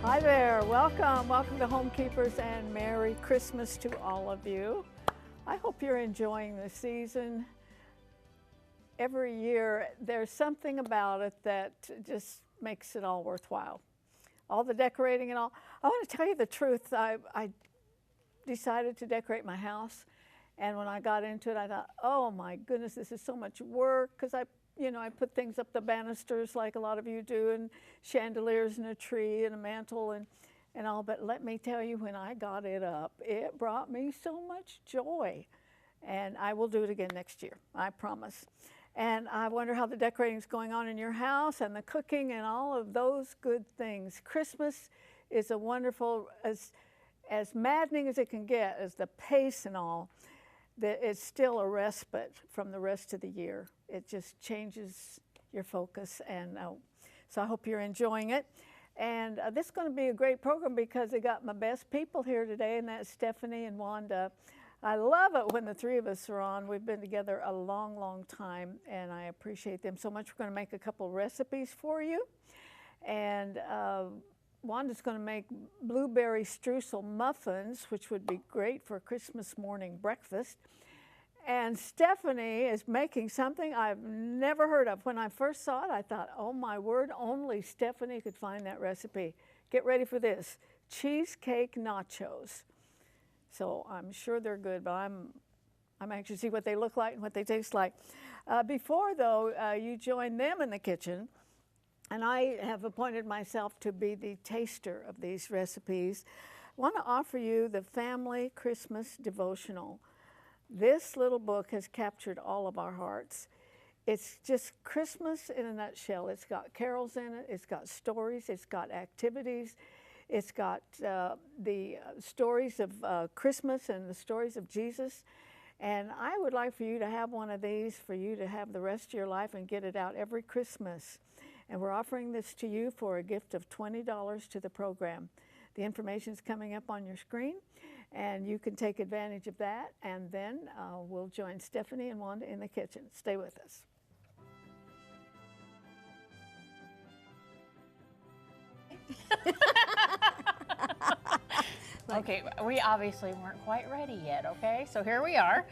Hi there, welcome to Homekeepers, and Merry Christmas to all of you. I hope you're enjoying the season. Every year there's something about it that just makes it all worthwhile. All the decorating and all. I want to tell you the truth, I decided to decorate my house, and when I got into it I thought, oh my goodness, this is so much work, because I put things up the banisters like a lot of you do, and chandeliers and a tree and a mantle and all, but let me tell you, when I got it up, it brought me so much joy. And I will do it again next year, I promise. And I wonder how the decorating is going on in your house, and the cooking and all of those good things. Christmas is a wonderful, as maddening as it can get, as the pace and all, that it's still a respite from the rest of the year. It just changes your focus, and so I hope you're enjoying it. And this is going to be a great program because they got my best people here today, and that's Stephanie and Wanda. I love it when the three of us are on. We've been together a long, long time, and I appreciate them so much. We're going to make a couple recipes for you, and Wanda's going to make blueberry streusel muffins, which would be great for Christmas morning breakfast. And Stephanie is making something I've never heard of. When I first saw it, I thought, oh my word, only Stephanie could find that recipe. Get ready for this, cheesecake nachos. So I'm sure they're good, but I'm anxious to see what they look like and what they taste like. Before, though, you join them in the kitchen, and I have appointed myself to be the taster of these recipes. I want to offer you the Family Christmas Devotional. This little book has captured all of our hearts. It's just Christmas in a nutshell. It's got carols in it, it's got stories, it's got activities, it's got the stories of Christmas and the stories of Jesus. And I would like for you to have one of these, for you to have the rest of your life and get it out every Christmas. And we're offering this to you for a gift of $20 to the program. The information is coming up on your screen, and you can take advantage of that. And then we'll join Stephanie and Wanda in the kitchen. Stay with us. Okay, we obviously weren't quite ready yet, okay? So here we are,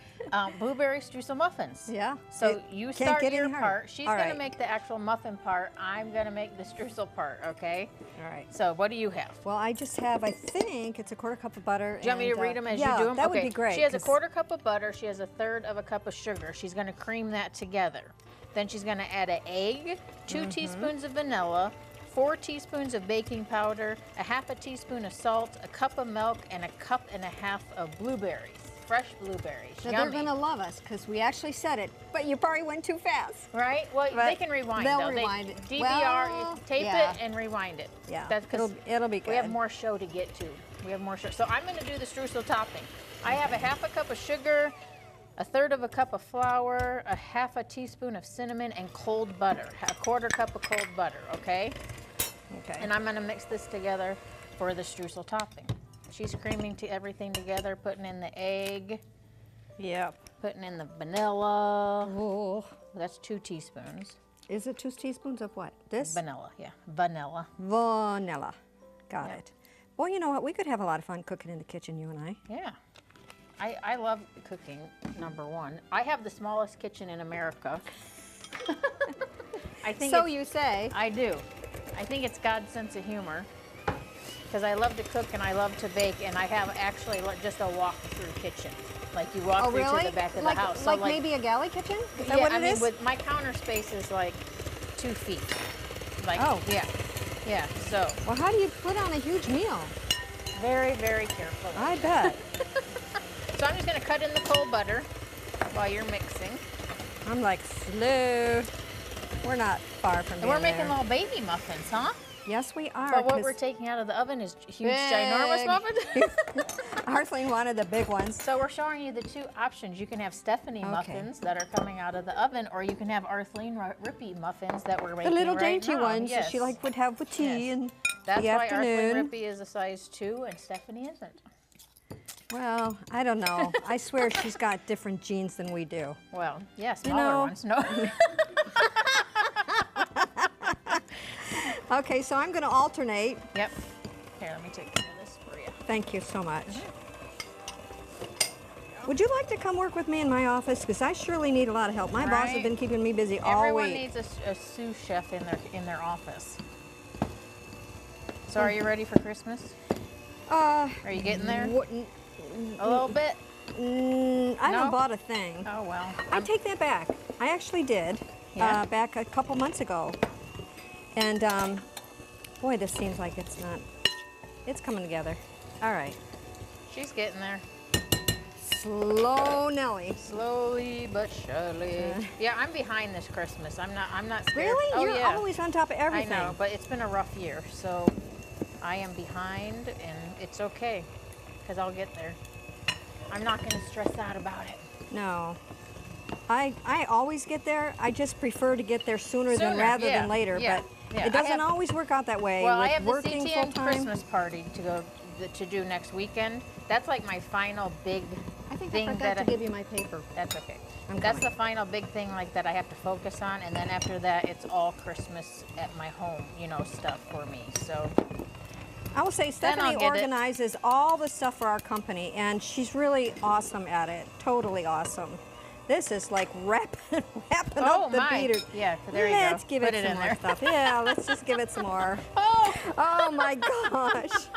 blueberry streusel muffins. Yeah. So you start your harder. part. She's gonna make the actual muffin part. I'm gonna make the streusel part, okay? All right. So what do you have? Well, I just have, I think it's a quarter cup of butter. Do you want me to read them as you do them? That would be great. She has a quarter cup of butter. She has a third of a cup of sugar. She's gonna cream that together. Then she's gonna add an egg, 2 teaspoons of vanilla, 4 teaspoons of baking powder, a half a teaspoon of salt, a cup of milk, and a cup and a half of blueberries, fresh blueberries. So Yummy. they're going to love us because we actually said it, but you probably went too fast. Right? Well, But they can rewind. they'll though. rewind it. DVR, Well, you tape yeah. it and rewind it. Yeah, That's 'cause it'll be good. we have more show to get to. We have more show. So I'm going to do the streusel topping. I have a half a cup of sugar, a third of a cup of flour, a half a teaspoon of cinnamon, and cold butter. A quarter cup of cold butter, okay? Okay. And I'm going to mix this together for the streusel topping. She's creaming everything together, putting in the egg, Yep. putting in the vanilla. Oh. That's 2 teaspoons. Is it 2 teaspoons of what? This? Vanilla, yeah, vanilla. Vanilla. Got Yep. it. Well, you know what? We could have a lot of fun cooking in the kitchen, you and I. Yeah. I love cooking, number one. I have the smallest kitchen in America. I think So it's- you say. I do. I think it's God's sense of humor, because I love to cook and I love to bake, and I have actually just a walk-through kitchen. Like you walk through to the back of the house. Like maybe a galley kitchen? Is that yeah, what I it mean, is? with my counter space is like 2 feet. Like, Oh. yeah, yeah. So Well, how do you put on a huge meal? very, very careful. I bet. So I'm just gonna cut in the cold butter while you're mixing. I'm like slow. We're not far from And we're being making there. little baby muffins, huh? Yes, we are. But what 'cause we're taking out of the oven is huge, Big. ginormous muffins. Arthelene wanted the big ones. So we're showing you the 2 options. You can have Stephanie Okay. muffins that are coming out of the oven, or you can have Arthelene Rippy muffins that we're The making little right dainty now. ones Yes. that she would have with tea Yes. in That's the why afternoon. Arthelene Rippy is a size 2 and Stephanie isn't. Well, I don't know. I swear she's got different genes than we do. Well, yeah, smaller know. ones. No. Okay, so I'm going to alternate. Yep. Here, let me take care of this for you. Thank you so much. Would you like to come work with me in my office? Because I surely need a lot of help. My boss has Right. been keeping me busy all Everyone week. needs a sous chef in their office. So are you ready for Christmas? Are you getting there? A little bit? I No? haven't bought a thing. Oh, well. I take that back. I actually did Yeah? back a couple months ago. And boy, this seems like it's coming together. All right. She's getting there. Slow Nelly. Slowly but surely. Yeah, I'm behind this Christmas. I'm not scared. Really? Oh, You're yeah. always on top of everything. I know, but it's been a rough year, so I am behind, and it's okay, because I'll get there. I'm not going to stress out about it. No. I always get there. I just prefer to get there sooner than yeah, later. yeah, But yeah. it doesn't always work out that way. Well, with I have the working CTN full-time. Christmas party to do next weekend. That's like my final big I think thing I forgot that to give you my paper. That's okay. I'm That's coming. the final big thing like that I have to focus on, and then after that, it's all Christmas at my home, stuff for me. So I will say Then I'll Stephanie get it. organizes all the stuff for our company, and she's really awesome at it. Totally awesome. This is like wrapping Oh, up the my. beater. Yeah, there you go. Let's give Put it it some in more there. stuff. Yeah, let's just give it some more. oh, Oh my gosh.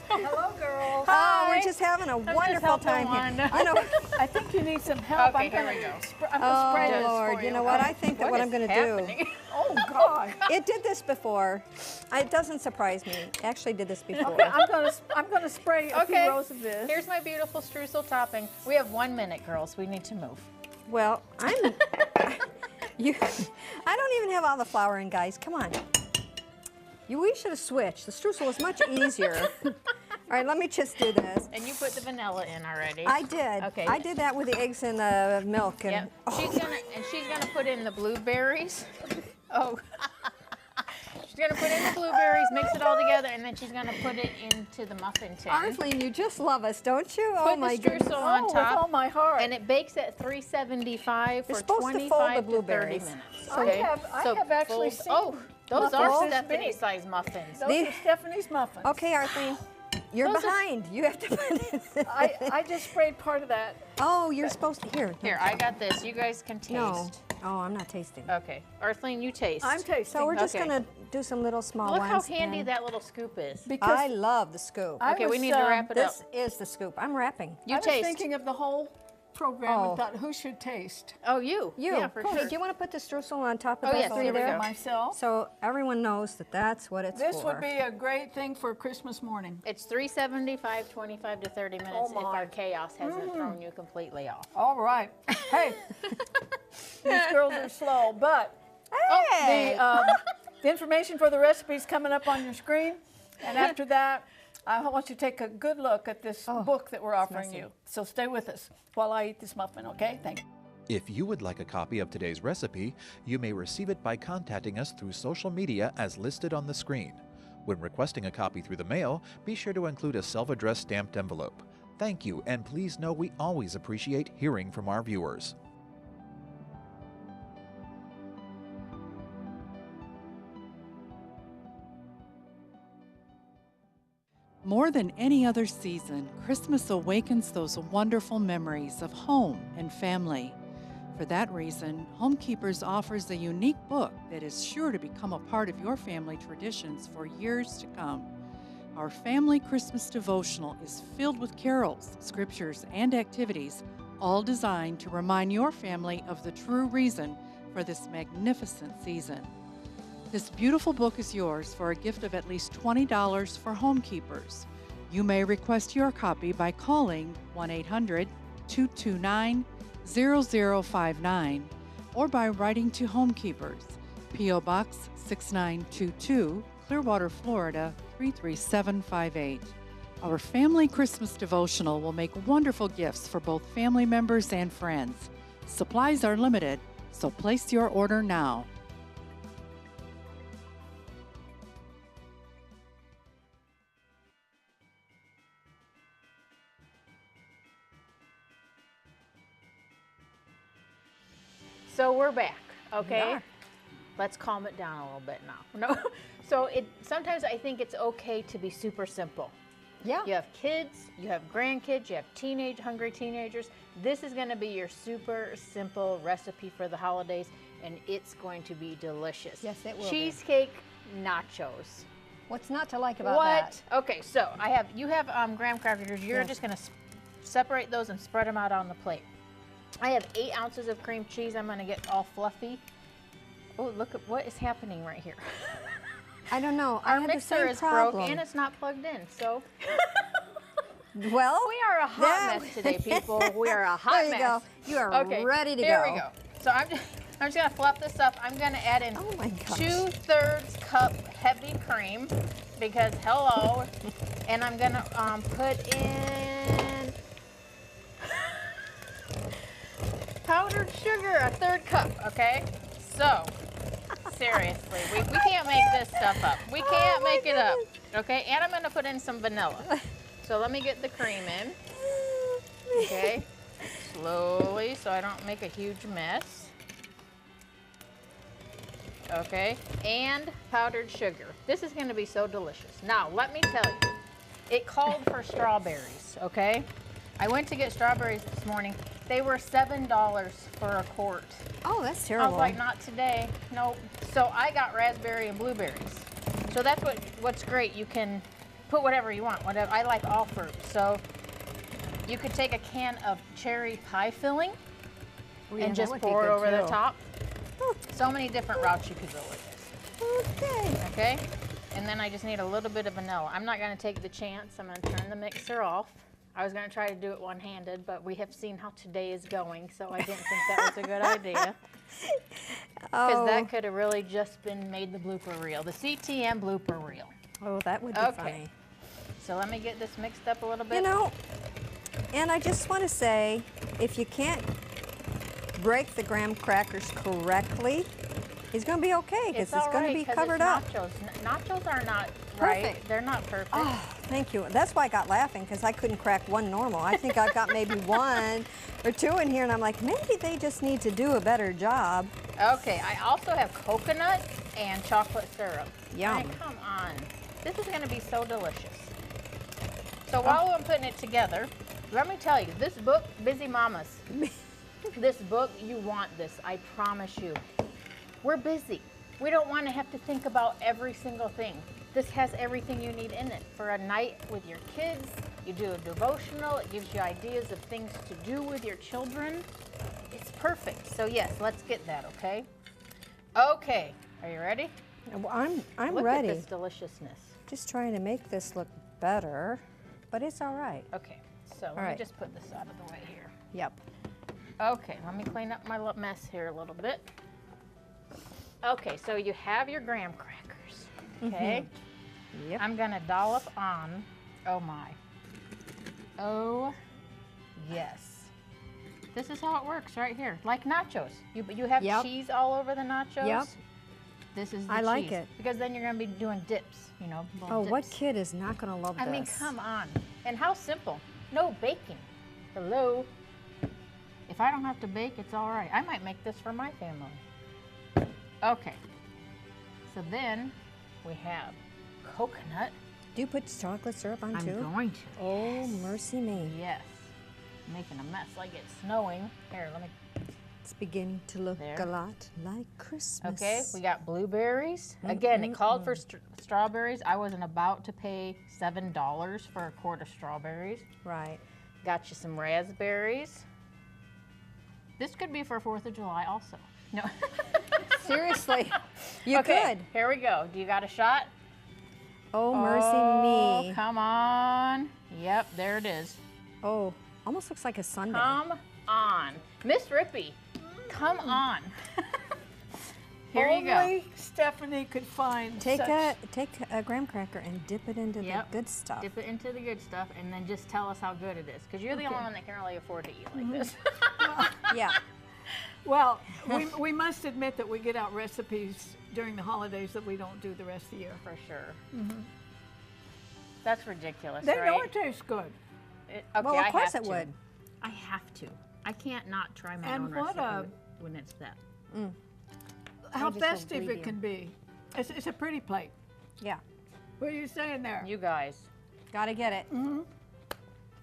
Hello, girls. Oh, Hi. we're just having a just wonderful helping time Wanda. here. I know. I think you need some help. Okay, I'm here gonna we go. I'm gonna spray Oh this Lord, for you know what? I think that what I'm is going to do. happening? Oh God. It did this before. It doesn't surprise me. It actually did this before. Okay, I'm gonna spray a Okay. few rows of this. Here's my beautiful streusel topping. We have 1 minute, girls. We need to move. Well, I don't even have all the flour in, guys. Come on. We should have switched. The streusel was much easier. All right, let me just do this. And you put the vanilla in already. I did. Okay. I did that with the eggs and the milk. And Yep. She's gonna put in the blueberries. Oh. She's gonna put in the blueberries, mix it all together, and then she's gonna put it into the muffin tin. Arthelene, you just love us, don't you? Put Oh the my streusel goodness. on with top, all my heart. and it bakes at 375 You're for supposed to fold the 25 to 30 blueberries. minutes. I Okay? have actually fold- seen Oh, those muffins are this Stephanie big. size muffins. Those These- are Stephanie's muffins. Okay, Arthelene, you're Those are- behind. You have to put it. I just sprayed part of that. Oh, you're supposed to. Here. Here, I got this. You guys can taste. No. Oh, I'm not tasting. Okay. Arthelene, you taste. I'm tasting. So we're just Okay. going to do some little small Look ones. how handy and that little scoop is. because I love the scoop. I Okay, we was, need to wrap it up. This is the scoop. I'm wrapping. You I was taste. thinking of the whole program Oh. and thought, who should taste? Oh, you. You. Yeah, for Hey, sure. do you want to put the streusel on top of Oh, those yes, three here we there? go. Myself. So everyone knows that that's what it's This for. would be a great thing for Christmas morning. It's 375, 25 to 30 minutes Oh, if my. our chaos hasn't thrown you completely off. All right. Hey, these girls are slow, but Hey! the information for the recipe is coming up on your screen. And after that, I want you to take a good look at this book that we're offering messy. you. So stay with us while I eat this muffin, okay? Thank you. If you would like a copy of today's recipe, you may receive it by contacting us through social media as listed on the screen. When requesting a copy through the mail, be sure to include a self-addressed stamped envelope. Thank you, and please know we always appreciate hearing from our viewers. More than any other season, Christmas awakens those wonderful memories of home and family. For that reason, Homekeepers offers a unique book that is sure to become a part of your family traditions for years to come. Our family Christmas devotional is filled with carols, scriptures, and activities, all designed to remind your family of the true reason for this magnificent season. This beautiful book is yours for a gift of at least $20 for Homekeepers. You may request your copy by calling 1-800-229-0059 or by writing to Homekeepers, P.O. Box 6922, Clearwater, Florida 33758. Our family Christmas devotional will make wonderful gifts for both family members and friends. Supplies are limited, so place your order now. So we're back, okay? Let's calm it down a little bit now. No. So sometimes I think it's okay to be super simple. Yeah. You have kids, you have grandkids, you have hungry teenagers. This is going to be your super simple recipe for the holidays, and it's going to be delicious. Yes, it will be. Cheesecake nachos. What's not to like about that? Okay, so you have graham crackers. You're just going to separate those and spread them out on the plate. I have 8 ounces of cream cheese. I'm going to get all fluffy. Oh, look at what is happening right here. I don't know. Our I have the mixer same is problem. broke and it's not plugged in, so. Well, We are a hot mess today, people. We are a hot there you mess. go. You are ready to Here go. we go. So I'm just gonna fluff this up. I'm gonna add in Oh my gosh. 2/3 cup heavy cream because hello, and I'm gonna put in powdered sugar, 1/3 cup. Okay, so seriously, we can't make this stuff up. We can't make it up. Okay, and I'm gonna put in some vanilla. So let me get the cream in. Okay, slowly so I don't make a huge mess. Okay, and powdered sugar. This is going to be so delicious. Now, let me tell you, it called for strawberries, okay? I went to get strawberries this morning. They were $7 for a quart. Oh, that's I terrible. was like, not today. Nope. So I got raspberry and blueberries. So that's what's great. You can put whatever you want. Whatever. I like all fruit. So you could take a can of cherry pie filling and just pour it over the top. So many different routes you could go with this. Okay. Okay? And then I just need a little bit of vanilla. I'm not going to take the chance. I'm going to turn the mixer off. I was going to try to do it one-handed, but we have seen how today is going, so I didn't think that was a good idea. Because that could have really just been made the blooper reel, the CTM blooper reel. Oh, that would be funny. So let me get this mixed up a little bit. You know, and I just want to say, if you can't break the graham crackers correctly, it's going to be okay because it's going to be covered up. Nachos. Nachos are not Perfect. right. They're not perfect. Oh, thank you. That's why I got laughing because I couldn't crack one normal. I think I've got maybe 1 or 2 in here, and I'm like, maybe they just need to do a better job. Okay, I also have coconut and chocolate syrup. Yum. I mean, come on. This is going to be so delicious. So while I'm putting it together, let me tell you, this book, Busy Mamas, this book, you want this, I promise you. We're busy. We don't want to have to think about every single thing. This has everything you need in it. For a night with your kids, you do a devotional, it gives you ideas of things to do with your children. It's perfect. So yes, let's get that, okay? Okay, are you ready? I'm Look ready. at this deliciousness. Just trying to make this look better, but it's all right. Okay, so let me just put this out of the way here. Yep. Okay, let me clean up my mess here a little bit. Okay, so you have your graham crackers, okay? Yep. I'm gonna dollop on, oh my. Oh, yes. This is how it works right here, like nachos. You have cheese all over the nachos. Yep. This is the I cheese. like it. Because then you're gonna be doing dips, you know. Oh, dips. what kid is not going to love this? I mean, come on. And how simple. No baking. Hello. If I don't have to bake, it's all right. I might make this for my family. Okay. So then we have coconut. Do you put chocolate syrup on too? I'm going to. Oh, mercy me. Yes. I'm making a mess like it's snowing. Here, let me. It's beginning to look There. a lot like Christmas. Okay, we got blueberries. Again, it called for strawberries. I wasn't about to pay $7 for a quart of strawberries. Right. Got you some raspberries. This could be for 4th of July also. No. Seriously, you Okay, could. here we go. Do you got a shot? Oh, mercy Oh, me. come on. Yep, there it is. Oh, almost looks like a sundae. Come on. Miss Rippy, come on. Here you go. Only Stephanie could find Take such a graham cracker and dip it into the good stuff. Dip it into the good stuff and then just tell us how good it is. Because you're the only one that can really afford to eat like this. Yeah. Well, we must admit that we get out recipes during the holidays that we don't do the rest of the year. For sure. That's ridiculous, They right? know it tastes good. Okay, Well, of I course have it to. would. I have to. I can't not try my And own what recipe when it's that. how just don't festive believe it can be. It's a pretty plate. Yeah, What are you saying there? You guys. gotta get it. And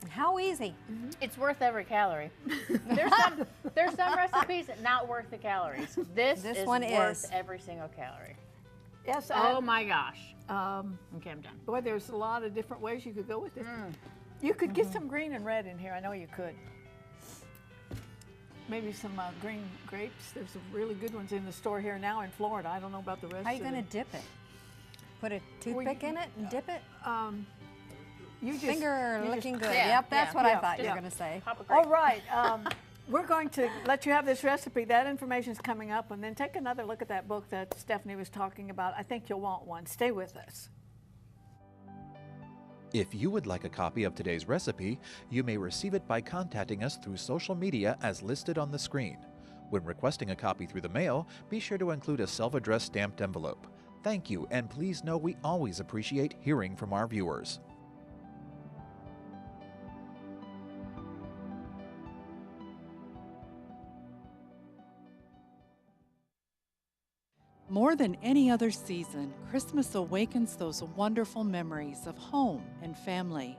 how easy. It's worth every calorie. There's some recipes that not worth the calories. This is one worth is. every single calorie. Yes. Oh my gosh. Um, Okay, I'm done. boy, there's a lot of different ways you could go with it. You could get some green and red in here. I know you could. Maybe some green grapes. There's some really good ones in the store here now in Florida. I don't know about the rest. How are you of gonna it. dip it? Put a toothpick in it and dip it? You just Finger you looking just- good. Yeah, Yep, that's yeah, what I yeah, thought you yeah. were gonna say. Pop a grape. All right. We're going to let you have this recipe. That information's coming up, and then take another look at that book that Stephanie was talking about. I think you'll want one. Stay with us. If you would like a copy of today's recipe, you may receive it by contacting us through social media as listed on the screen. When requesting a copy through the mail, be sure to include a self-addressed stamped envelope. Thank you, and please know we always appreciate hearing from our viewers. More than any other season, Christmas awakens those wonderful memories of home and family.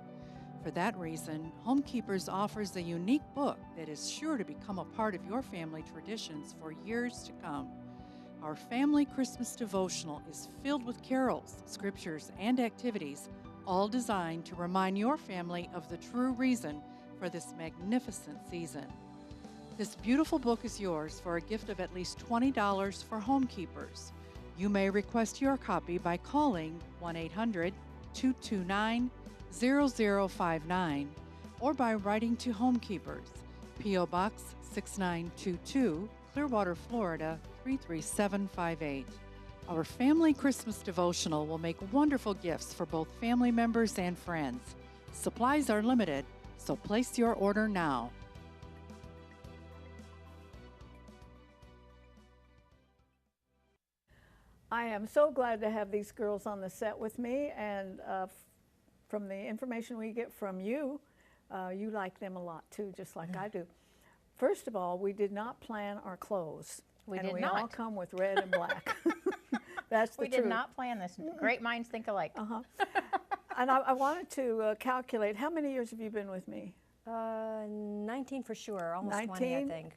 For that reason, Homekeepers offers a unique book that is sure to become a part of your family traditions for years to come. Our family Christmas devotional is filled with carols, scriptures, and activities, all designed to remind your family of the true reason for this magnificent season. This beautiful book is yours for a gift of at least $20 for Homekeepers. You may request your copy by calling 1-800-229-0059 or by writing to Homekeepers, P.O. Box 6922, Clearwater, Florida 33758. Our family Christmas devotional will make wonderful gifts for both family members and friends. Supplies are limited, so place your order now. I am so glad to have these girls on the set with me, and from the information we get from you, you like them a lot too, just like I do. First of all, we did not plan our clothes. We and did we not. all come with red and black. That's the We truth. did not plan this. Great minds think alike. And I wanted to calculate, how many years have you been with me? 19 for sure, almost 20, I 19? think.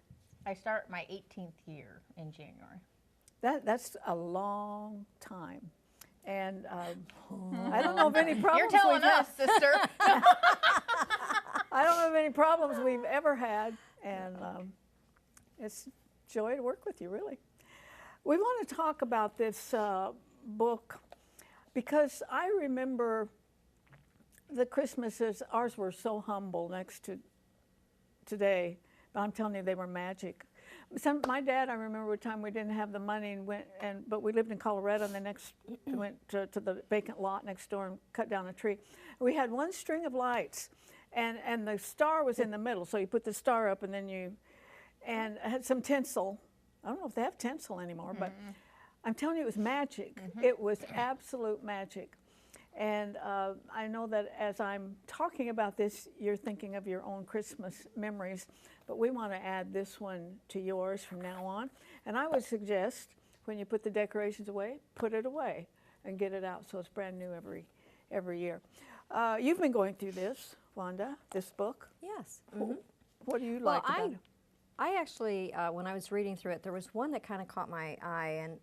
I start my 18th year in January. That's a long time. And I don't know of any problems You're telling we've had. us, sister. I don't know of any problems we've ever had, and it's a joy to work with you, really. We want to talk about this book because I remember the Christmases, ours were so humble next to today. I'm telling you, they were magic. My dad, I remember a time we didn't have the money but we lived in Colorado, and we went to the vacant lot next door and cut down a tree. We had one string of lights, and the star was in the middle, so you put the star up, and then and it had some tinsel. I don't know if they have tinsel anymore, but I'm telling you, it was magic. It was absolute magic. And I know that as I'm talking about this, you're thinking of your own Christmas memories, but we want to add this one to yours from now on. And I would suggest when you put the decorations away, put it away and get it out so it's brand new every year. You've been going through this, Wanda, this book. Yes. What do you like about it? I actually, when I was reading through it, there was one that kind of caught my eye, and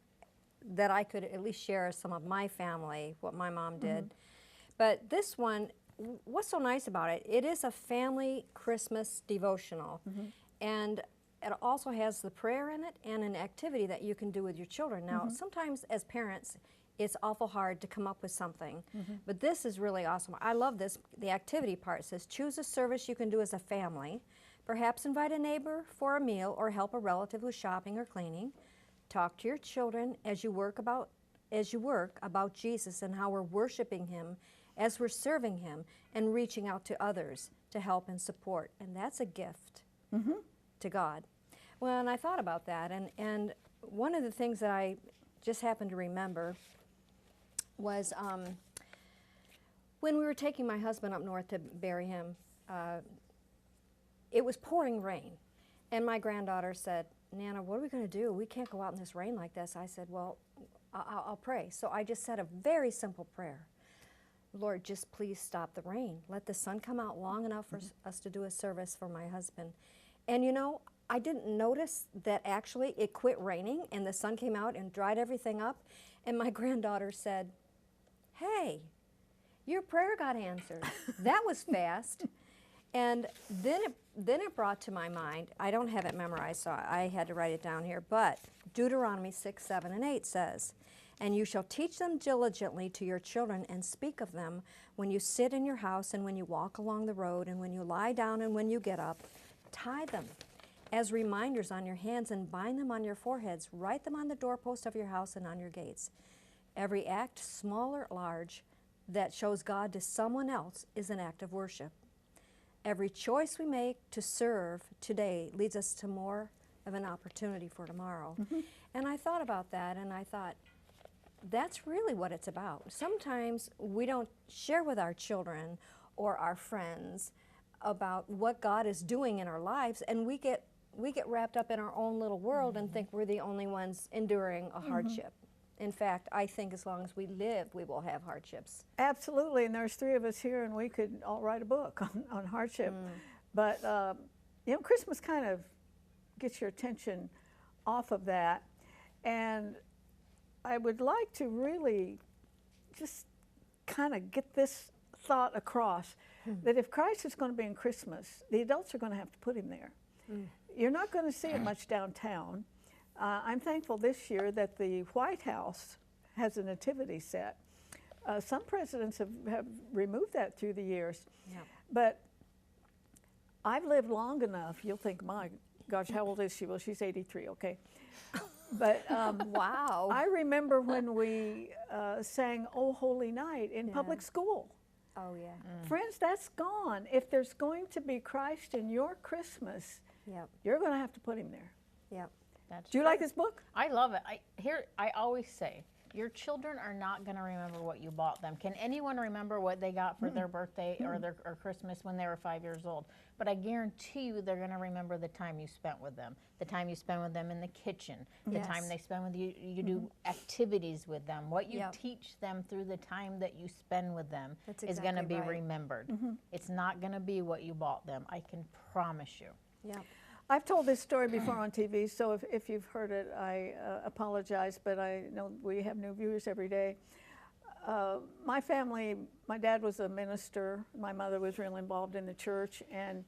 that I could at least share some of my family, what my mom did. But this one, what's so nice about it, it is a family Christmas devotional. And it also has the prayer in it and an activity that you can do with your children. Now, sometimes as parents, it's awful hard to come up with something. But this is really awesome. I love this. The activity part says, choose a service you can do as a family. Perhaps invite a neighbor for a meal or help a relative with shopping or cleaning. Talk to your children as you work about Jesus and how we're worshiping Him as we're serving Him and reaching out to others to help and support. And that's a gift to God. Well, and I thought about that, and one of the things that I just happened to remember was when we were taking my husband up north to bury him, it was pouring rain. And my granddaughter said, Nana, what are we going to do? We can't go out in this rain like this. I said, well, I'll pray. So I just said a very simple prayer. Lord, just please stop the rain. Let the sun come out long enough for us to do a service for my husband. And you know, I didn't notice that actually it quit raining and the sun came out and dried everything up. And my granddaughter said, hey, your prayer got answered. That was fast. And then it brought to my mind, I don't have it memorized, so I had to write it down here, but Deuteronomy 6, 7, and 8 says, and you shall teach them diligently to your children and speak of them when you sit in your house and when you walk along the road and when you lie down and when you get up. Tie them as reminders on your hands and bind them on your foreheads. Write them on the doorpost of your house and on your gates. Every act, small or large, that shows God to someone else is an act of worship. Every choice we make to serve today leads us to more of an opportunity for tomorrow. And I thought about that, and I thought, that's really what it's about. Sometimes we don't share with our children or our friends about what God is doing in our lives, and we get wrapped up in our own little world and think we're the only ones enduring a hardship. In fact, I think as long as we live, we will have hardships. Absolutely, and there's 3 of us here, and we could all write a book on hardship. But, you know, Christmas kind of gets your attention off of that. And I would like to really just kind of get this thought across, that if Christ is going to be in Christmas, the adults are going to have to put him there. You're not going to see it much downtown. I'm thankful this year that the White House has a nativity set. Some presidents have removed that through the years. Yeah. But I've lived long enough, you'll think, my gosh, how old is she? Well, she's 83, okay. But Wow. I remember when we sang "Oh Holy Night" in public school. Oh, yeah. Friends, that's gone. If there's going to be Christ in your Christmas, Yep. you're going to have to put him there. Yep. That's Do you like this book? I love it. I always say, your children are not going to remember what you bought them. Can anyone remember what they got for their birthday or Christmas when they were 5 years old? But I guarantee you they're going to remember the time you spent with them, the time you spent with them in the kitchen, the Yes. time they spend with you. You do activities with them. What you Yep. teach them through the time that you spend with them That's is going to exactly be right. remembered. It's not going to be what you bought them. I can promise you. Yep. I've told this story before on TV, so if you've heard it, I apologize, but I know we have new viewers every day. My family, my dad was a minister, my mother was real involved in the church, and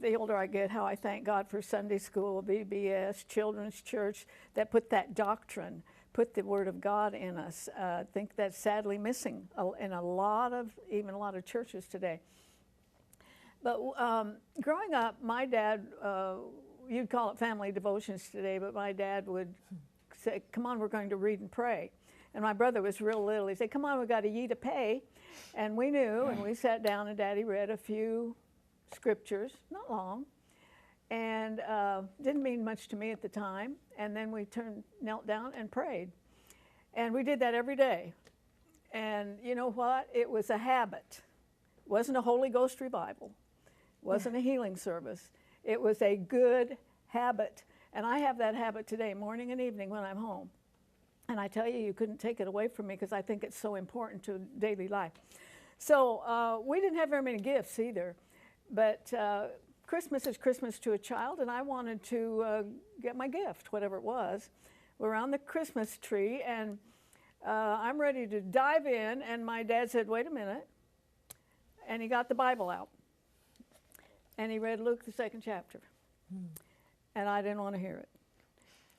the older I get, how I thank God for Sunday school, VBS, children's church, that put that doctrine, put the Word of God in us. I think that's sadly missing in a lot of churches today. But growing up, my dad, you'd call it family devotions today, but my dad would say, come on, we're going to read and pray. And my brother was real little. He'd say, come on, we got a ye to pay. And we knew, and we sat down and Daddy read a few scriptures, not long, and didn't mean much to me at the time. And then we knelt down and prayed. And we did that every day. And you know what? It was a habit. It wasn't a Holy Ghost revival. Wasn't a healing service. It was a good habit. And I have that habit today, morning and evening when I'm home. And I tell you, you couldn't take it away from me because I think it's so important to daily life. So we didn't have very many gifts either. But Christmas is Christmas to a child, and I wanted to get my gift, whatever it was. We're on the Christmas tree, and I'm ready to dive in, and my dad said, wait a minute. And he got the Bible out. And he read Luke, the 2nd chapter. And I didn't want to hear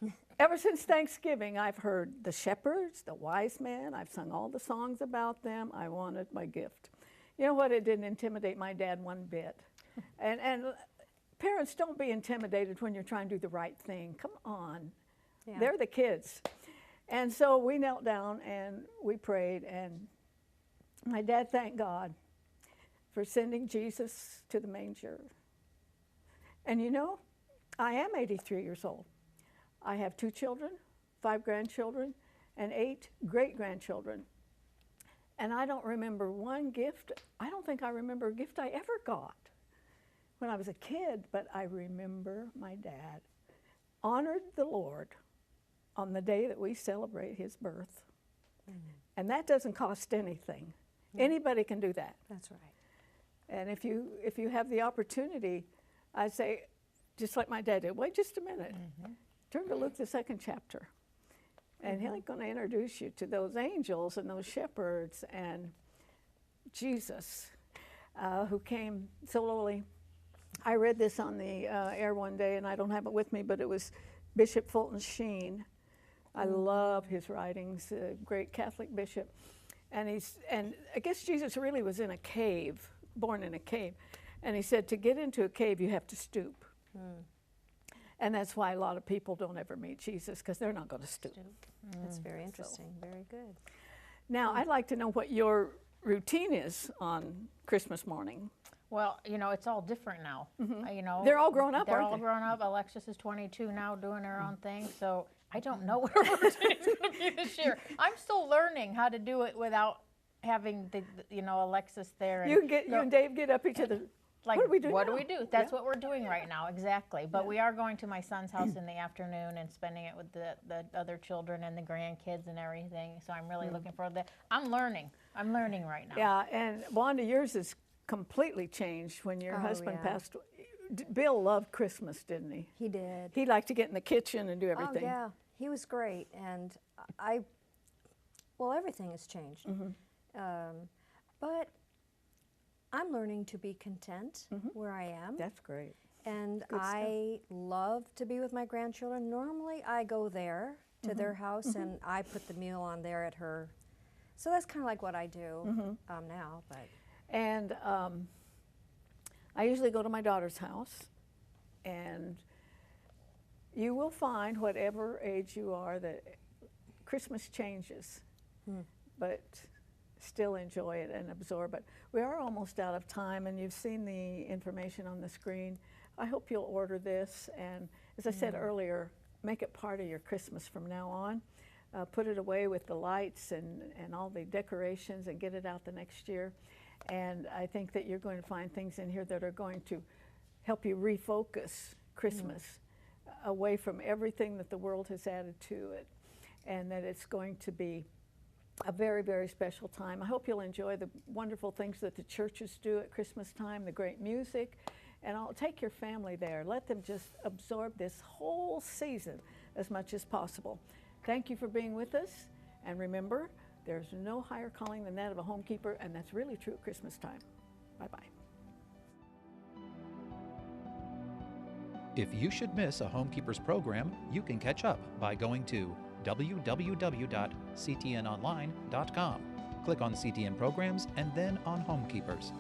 it. Ever since Thanksgiving, I've heard the shepherds, the wise men. I've sung all the songs about them. I wanted my gift. You know what? It didn't intimidate my dad one bit. And parents, don't be intimidated when you're trying to do the right thing. Come on. Yeah. They're the kids. And so we knelt down and we prayed. And my dad thanked God for sending Jesus to the manger. And you know, I am 83 years old. I have 2 children, 5 grandchildren, and 8 great-grandchildren. And I don't remember one gift. I don't think I remember a gift I ever got when I was a kid, but I remember my dad honored the Lord on the day that we celebrate his birth. And that doesn't cost anything. Anybody can do that. That's right. And if you have the opportunity, I'd say, just like my dad did, wait just a minute. Turn to Luke, the 2nd chapter. And he's going to introduce you to those angels and those shepherds and Jesus, who came so lowly. I read this on the air one day, and I don't have it with me, but it was Bishop Fulton Sheen. I love his writings, a great Catholic bishop. And I guess Jesus really was in a cave, born in a cave. And he said, to get into a cave, you have to stoop. And that's why a lot of people don't ever meet Jesus, because they're not going to stoop. That's very interesting. Very good. Now, I'd like to know what your routine is on Christmas morning. Well, you know, it's all different now. You know, They're all grown up, They're aren't all they? grown up. Alexis is 22 now, doing her own thing. So I don't know what her routine is going to be this year. I'm still learning how to do it without having the you know, Alexis there. And You and Dave get up each other. like, what do we do What now? do we do? That's what we're doing right now, exactly. But we are going to my son's house in the afternoon and spending it with the other children and the grandkids and everything. So I'm really looking forward to that. I'm learning right now. Yeah, and Wanda, yours is completely changed when your husband passed. Bill loved Christmas, didn't he? He did. He liked to get in the kitchen and do everything. Oh, yeah. He was great. And well, everything has changed. But I'm learning to be content where I am. That's great. And Good I love to be with my grandchildren. Normally, I go there to their house and I put the meal on there at her. So that's kind of like what I do now. But And I usually go to my daughter's house, and you will find, whatever age you are, that Christmas changes, but still enjoy it and absorb it. We are almost out of time, and you've seen the information on the screen. I hope you'll order this, and as I said earlier, make it part of your Christmas from now on. Put it away with the lights and all the decorations and get it out the next year. And I think that you're going to find things in here that are going to help you refocus Christmas away from everything that the world has added to it, and that it's going to be a very, very special time. I hope you'll enjoy the wonderful things that the churches do at Christmas time, the great music, and I'll take your family there. Let them just absorb this whole season as much as possible. Thank you for being with us, and remember, there's no higher calling than that of a homekeeper, and that's really true at Christmas time. Bye-bye. If you should miss a Homekeepers program, you can catch up by going to www.ctnonline.com. Click on CTN Programs and then on Homekeepers.